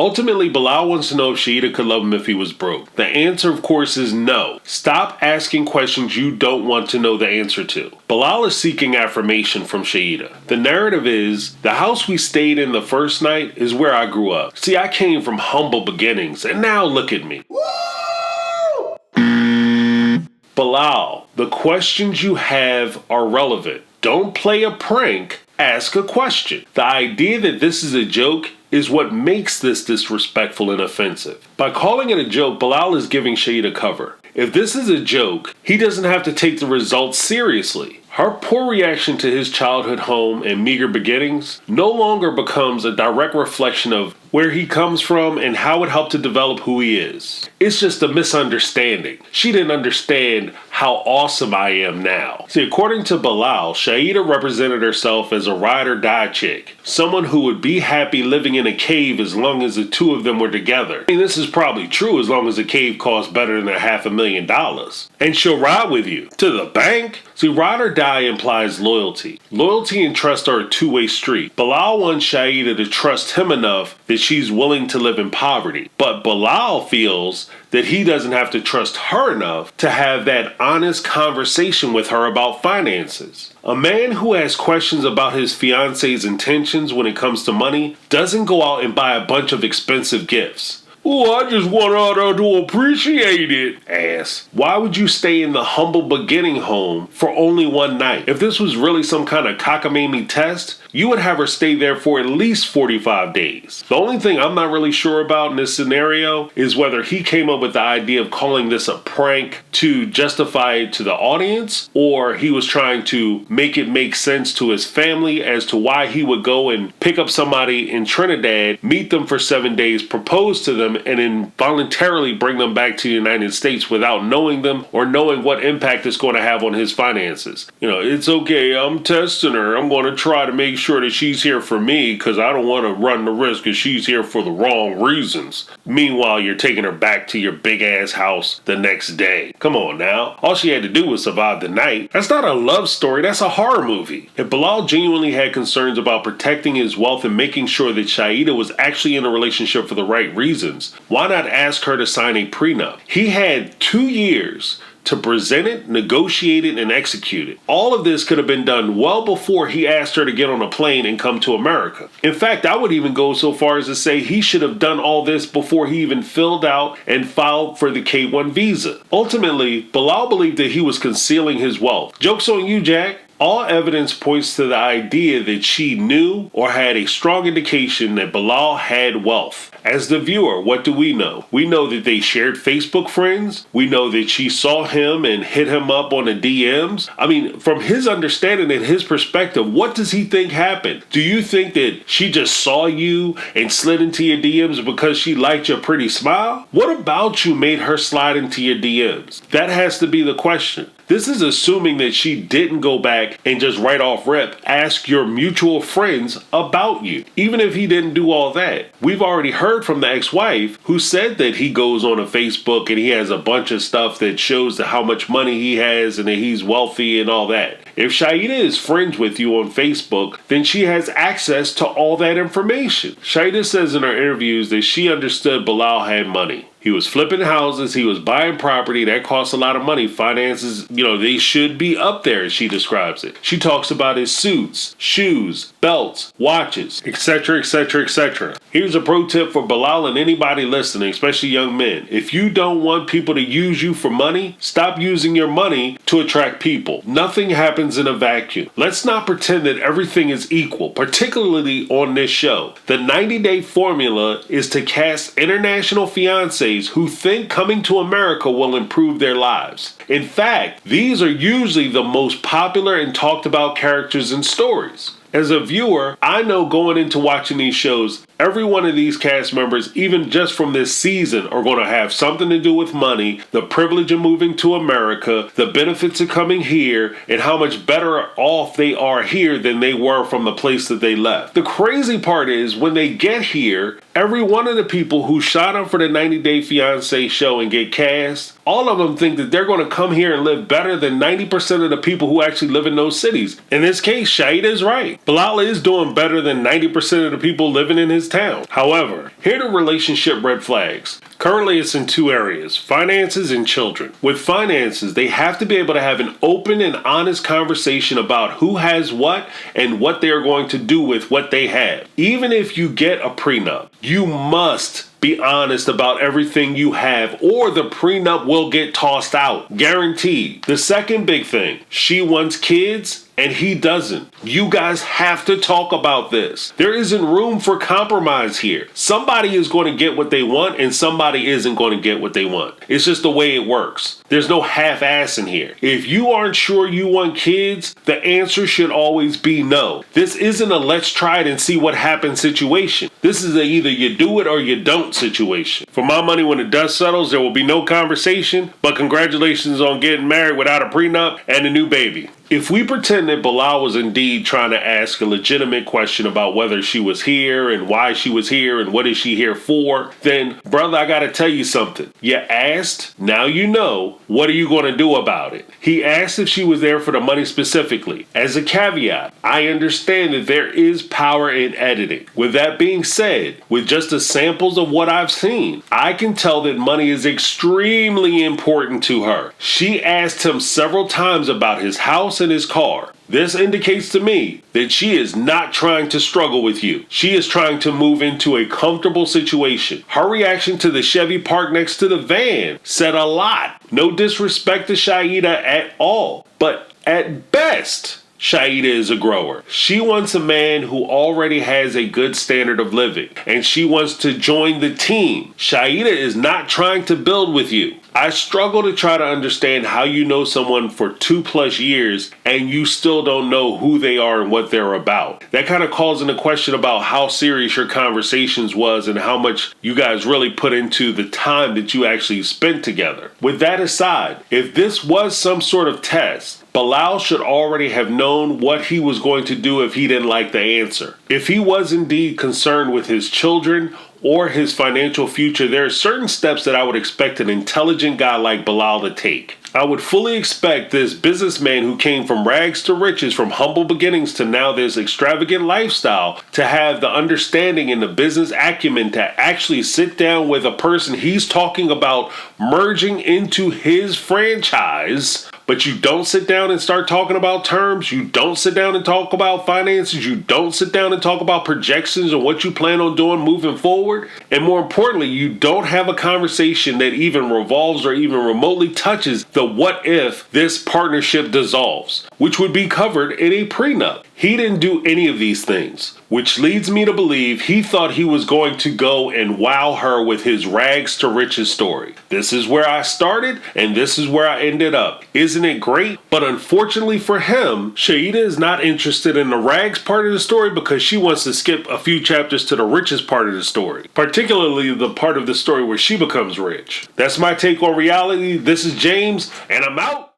Ultimately, Bilal wants to know if Shaeeda could love him if he was broke. The answer, of course, is no. Stop asking questions you don't want to know the answer to. Bilal is seeking affirmation from Shaeeda. The narrative is, the house we stayed in the first night is where I grew up. See, I came from humble beginnings, and now look at me. Bilal, the questions you have are relevant. Don't play a prank, ask a question. The idea that this is a joke is what makes this disrespectful and offensive. By calling it a joke, Bilal is giving Shaeeda cover. If this is a joke, he doesn't have to take the results seriously. Her poor reaction to his childhood home and meager beginnings no longer becomes a direct reflection of where he comes from and how it helped to develop who he is. It's just a misunderstanding. She didn't understand how awesome I am now. See, according to Bilal, Shaeeda represented herself as a ride or die chick. Someone who would be happy living in a cave as long as the two of them were together. I mean, this is probably true as long as the cave costs better than $500,000. And she'll ride with you. To the bank? See, ride or die implies loyalty. Loyalty and trust are a two-way street. Bilal wants Shaeeda to trust him enough that she's willing to live in poverty. But Bilal feels that he doesn't have to trust her enough to have that honest conversation with her about finances. A man who has questions about his fiance's intentions when it comes to money doesn't go out and buy a bunch of expensive gifts. Oh, I just want her to appreciate it. Ass. Why would you stay in the humble beginning home for only one night? If this was really some kind of cockamamie test, you would have her stay there for at least 45 days. The only thing I'm not really sure about in this scenario is whether he came up with the idea of calling this a prank to justify it to the audience, or he was trying to make it make sense to his family as to why he would go and pick up somebody in Trinidad, meet them for 7 days, propose to them, and then voluntarily bring them back to the United States without knowing them or knowing what impact it's going to have on his finances. You know, it's okay, I'm testing her. I'm going to try to make sure that she's here for me because I don't want to run the risk that she's here for the wrong reasons. Meanwhile, you're taking her back to your big ass house the next day. Come on now. All she had to do was survive the night. That's not a love story. That's a horror movie. If Bilal genuinely had concerns about protecting his wealth and making sure that Shaeeda was actually in a relationship for the right reasons, why not ask her to sign a prenup? He had 2 years to present it, negotiate it, and execute it. All of this could have been done well before he asked her to get on a plane and come to America. In fact, I would even go so far as to say he should have done all this before he even filled out and filed for the K-1 visa. Ultimately, Bilal believed that he was concealing his wealth. Joke's on you, Jack. All evidence points to the idea that she knew or had a strong indication that Bilal had wealth. As the viewer, what do we know? We know that they shared Facebook friends. We know that she saw him and hit him up on the DMs. I mean, from his understanding and his perspective, what does he think happened? Do you think that she just saw you and slid into your DMs because she liked your pretty smile? What about you made her slide into your DMs? That has to be the question. This is assuming that she didn't go back and just right off rip ask your mutual friends about you. Even if he didn't do all that. We've already heard from the ex-wife who said that he goes on a Facebook and he has a bunch of stuff that shows how much money he has and that he's wealthy and all that. If Shaeeda is friends with you on Facebook, then she has access to all that information. Shaeeda says in her interviews that she understood Bilal had money. He was flipping houses, he was buying property, that costs a lot of money. Finances, they should be up there as she describes it. She talks about his suits, shoes, belts, watches, etc., etc., etc. Here's a pro tip for Bilal and anybody listening, especially young men. If you don't want people to use you for money, stop using your money to attract people. Nothing happens in a vacuum. Let's not pretend that everything is equal, particularly on this show. The 90-day formula is to cast international fiancés who think coming to America will improve their lives. In fact, these are usually the most popular and talked about characters in stories. As a viewer, I know going into watching these shows, every one of these cast members, even just from this season, are going to have something to do with money, the privilege of moving to America, the benefits of coming here, and how much better off they are here than they were from the place that they left. The crazy part is when they get here, Every one of the people who shot up for the 90 Day Fiancé show and get cast, all of them think that they're going to come here and live better than 90% of the people who actually live in those cities. In this case, Shaeeda is right. Bilal is doing better than 90% of the people living in his town. However, here are the relationship red flags. Currently, it's in two areas: finances and children. With finances, they have to be able to have an open and honest conversation about who has what and what they are going to do with what they have. Even if you get a prenup, you must be honest about everything you have, or the prenup will get tossed out. Guaranteed. The second big thing, she wants kids and he doesn't. You guys have to talk about this. There isn't room for compromise here. Somebody is going to get what they want and somebody isn't going to get what they want. It's just the way it works. There's no half-ass in here. If you aren't sure you want kids, the answer should always be no. This isn't a let's try it and see what happens situation. This is a either you do it or you don't situation. For my money, when the dust settles, there will be no conversation, but congratulations on getting married without a prenup and a new baby. If we pretend that Bilal was indeed trying to ask a legitimate question about whether she was here and why she was here and what is she here for, then, brother, I gotta tell you something. You asked, now you know. What are you going to do about it? He asked if she was there for the money specifically. As a caveat, I understand that there is power in editing. With that being said, with just the samples of what I've seen, I can tell that money is extremely important to her. She asked him several times about his house and his car. This indicates to me that she is not trying to struggle with you. She is trying to move into a comfortable situation. Her reaction to the Chevy parked next to the van said a lot. No disrespect to Shaeeda at all, but at best, Shaeeda is a grower. She wants a man who already has a good standard of living, and she wants to join the team. Shaeeda is not trying to build with you. I struggle to try to understand how you know someone for 2+ years and you still don't know who they are and what they're about. That kind of calls into question about how serious your conversations was and how much you guys really put into the time that you actually spent together. With that aside, if this was some sort of test, Bilal should already have known what he was going to do if he didn't like the answer. If he was indeed concerned with his children or his financial future, there are certain steps that I would expect an intelligent guy like Bilal to take. I would fully expect this businessman who came from rags to riches, from humble beginnings to now this extravagant lifestyle, to have the understanding and the business acumen to actually sit down with a person he's talking about merging into his franchise. But you don't sit down and start talking about terms. You don't sit down and talk about finances. You don't sit down and talk about projections and what you plan on doing moving forward. And more importantly, you don't have a conversation that even revolves or even remotely touches the what if this partnership dissolves, which would be covered in a prenup. He didn't do any of these things, which leads me to believe he thought he was going to go and wow her with his rags to riches story. This is where I started and this is where I ended up. Isn't it great? But unfortunately for him, Shaeeda is not interested in the rags part of the story because she wants to skip a few chapters to the riches part of the story, particularly the part of the story where she becomes rich. That's my take on reality. This is James, and I'm out.